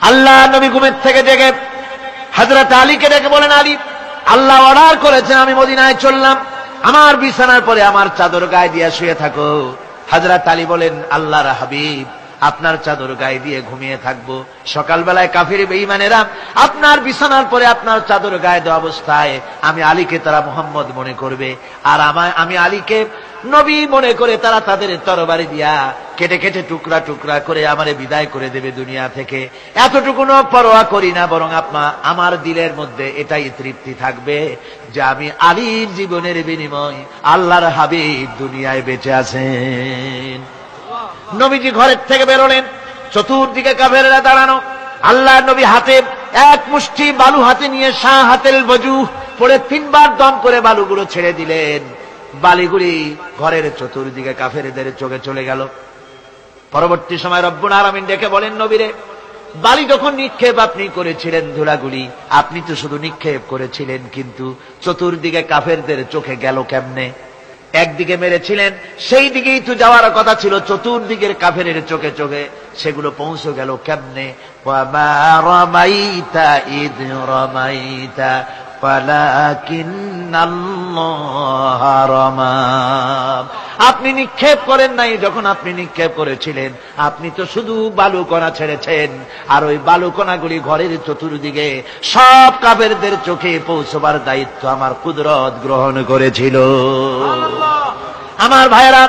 আল্লাহ নবী ঘুমের থেকে জেগে হযরত আলীকে ডেকে বলেন, আলী, আল্লাহ অর্ডার করেছেন আমি মদিনায় চললাম, আমার বিছানার পরে আমার চাদর গায়ে দিয়ে শুয়ে থাকো। হযরত আলী বলেন, আল্লাহর হাবিব, আপনার চাদর গায়ে দিয়ে ঘুমিয়ে থাকবো, সকালবেলায় কাফির বেঈমানেরা আপনার বিছানার পরে আপনার চাদর গায়ে দেওয়া অবস্থায় আমি আলীকে তারা মুহাম্মদ মনে করবে, আর আমি আলীকে নবী মনে করে তারা তাদের তরবারি দিয়া কেটে কেটে টুকরা টুকরা করে আমারে বিদায় করে দেবে দুনিয়া থেকে। এতটুকুনো পরোয়া করি না, বরং আমার দিলের মধ্যে এটাই তৃপ্তি থাকবে যে আমি আলীর জীবনের বিনিময় আল্লাহর হাবিব দুনিয়ায় বেঁচে আছেন। নবীজি ঘরের থেকে বেরোলেন, চতুর্দিকে কাফেররা দাঁড়ানো। আল্লাহ নবী হাতে এক মুষ্টি বালু হাতে নিয়ে শাহ হাতেল বজু পড়ে 3 বার দম করে বালুগুলো ছেড়ে দিলেন। বালিগুলি ঘরের চতুর্দিকে কাফেরদের চোখে চলে গেল। পরবর্তী সময় রব্বুল আলামিন ডেকে বলেন, নবীরে, বালি যখন নিক্ষেপ আপনি করেছিলেন ধুলাগুলি, আপনি তো শুধু নিক্ষেপ করেছিলেন, কিন্তু চতুর্দিকে কাফেরদের চোখে গেল কেমনে? একদিকে মেরেছিলেন, সেই দিকেই তো যাওয়ার কথা ছিল, চতুর্দিকের কাফেরের চোখে চোখে সেগুলো পৌঁছে গেল কেমনে? ওয়ামা রামাইতা ইদ রামাইতা ওয়ালাকিন্নাল্লাহ রামা। আপনি নিক্ষেপ করেন নাই, যখন আপনি নিক্ষেপ করেছিলেন আপনি তো শুধু বালুকণা ছেড়েছেন, আর ওই বালুকণাগুলি ঘরের চতুর্দিকে সব কাফেরদের চোখে পৌঁছবার দায়িত্ব আমার কুদরত গ্রহণ করেছিল। আমার ভাইয়েরা,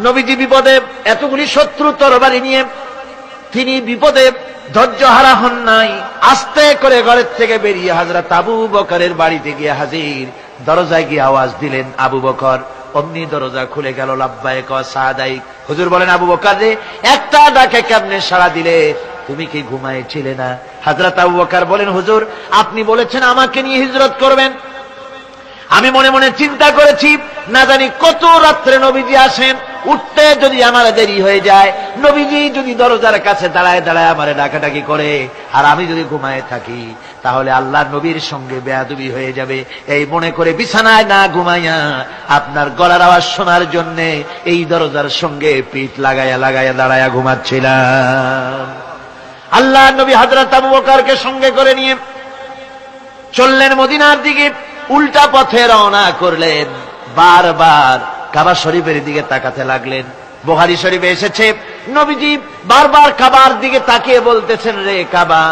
নবীজি বিপদে, এতগুলি শত্রু তরবারি নিয়ে তিনি বিপদে ধৈর্যহারা হন নাই। আস্তে করে ঘরের থেকে বেরিয়ে হযরত আবু বকরের বাড়িতে গিয়ে হাজির। দরজায় গিয়ে আওয়াজ দিলেন, আবু বকর। অমনি দরজা খুলে গেল। লাব্বাইক ওয়া সাদাইক। হুজুর বলেন, আবু বকর রে, একটা ডাকে কেমনে সাড়া দিলে? তুমি কি ঘুমাইছিলে না? হযরত আবু বকর বলেন, হুজুর, আপনি বলেছেন আমাকে নিয়ে হিজরত করবেন, আমি মনে মনে চিন্তা করেছি, না জানি কত রাত্রে নবীজি আসেন, উঠতে যদি আমার দেরি হয়ে যায়, নবীজি যদি দরজার কাছে দাঁড়ায় দাঁড়ায় আমারে ডাকাডাকি করে, আর আমি যদি ঘুমায় থাকি, তাহলে আল্লাহ নবীর সঙ্গে বেয়াদবি হয়ে যাবে। এই মনে করে বিছানায় না ঘুমাইয়া আপনার গলার আওয়াজ শোনার জন্য এই দরজার সঙ্গে পিঠ লাগাইয়া লাগাইয়া দাঁড়াইয়া ঘুমাচ্ছিলাম। আল্লাহ নবী হযরত আবু বকরকে সঙ্গে করে নিয়ে চললেন মদিনার দিকে। উল্টা পথে রওনা করলেন। বারবার কাবা শরীফের দিকে তাকাতে লাগলেন। বুখারী শরীফে এসেছে, নবীজি বারবার কাবার দিকে তাকিয়ে বলতেছেন, রে কাবা,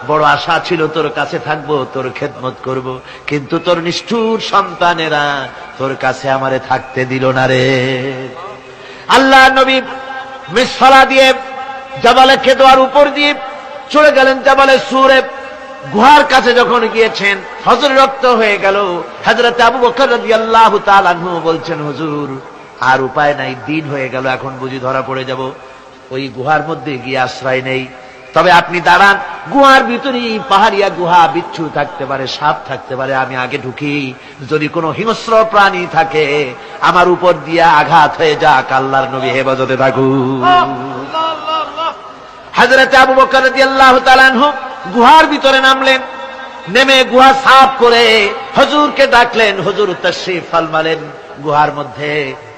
বড় আশা ছিল তোর কাছে থাকবো, তোর খেদমত করব, কিন্তু তোর নিষ্ঠুর সন্তানেরা তোর কাছে আমারে থাকতে দিল না রে। আল্লাহ নবী মিসফালা দিয়ে জাবালে কেদোয়ার উপর দিয়ে চলে গেলেন জাবালে সুরে। গুহার কাছে যখন গিয়েছেন, হযর রক্ত হয়ে গেল। হযরত আবু বকর রাদিয়াল্লাহু তাআলা আনহু বলছেন, হুজুর, আর উপায় নাই, দিন হয়ে গেল, এখন বুঝি ধরা পড়ে যাব, ওই গুহার মধ্যে গিয়ে আশ্রয় নেই। তবে আপনি দাঁড়ান, গুহার ভিতরেই পাহাড়িয়া গুহা, বিচ্ছু থাকতে পারে, সাপ থাকতে পারে, আমি আগে ঢুকি, যদি কোনো হিংস্র প্রাণী থাকে আমার উপর দিয়া আঘাত হয়ে যাক, আল্লাহর নবী হেফাজতে থাকুক। হযরত আবু বকর রাদিয়াল্লাহু তাআলা আনহু গুহার ভিতরে নামলেন। নেমে গুহা সাফ করে হুজুরকে ডাকলেন। হুজুর তাশরীফ ফরমালেন গুহার মধ্যে।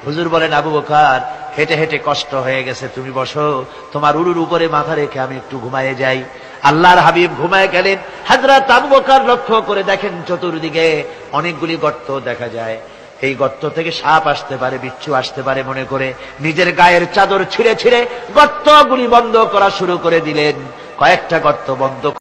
হুজুর বলেন, আবু বকর, হেঁটে হেঁটে কষ্ট হয়ে গেছে, তুমি বসো, তোমার উরুর উপরে মাথা রেখে আমি একটু ঘুমায়ে যাই। আল্লাহর হাবিব ঘুমায় গেলেন। হযরত আবু বকর লক্ষ্য করে দেখেন চতুর্দিকে অনেকগুলি গর্ত দেখা যায়। এই গর্ত থেকে সাপ আসতে পারে, বিচ্ছু আসতে পারে মনে করে নিজের গায়ের চাদর ছিঁড়ে ছিঁড়ে গর্তগুলি বন্ধ করা শুরু করে দিলেন। কয়েকটা গর্ত বন্ধ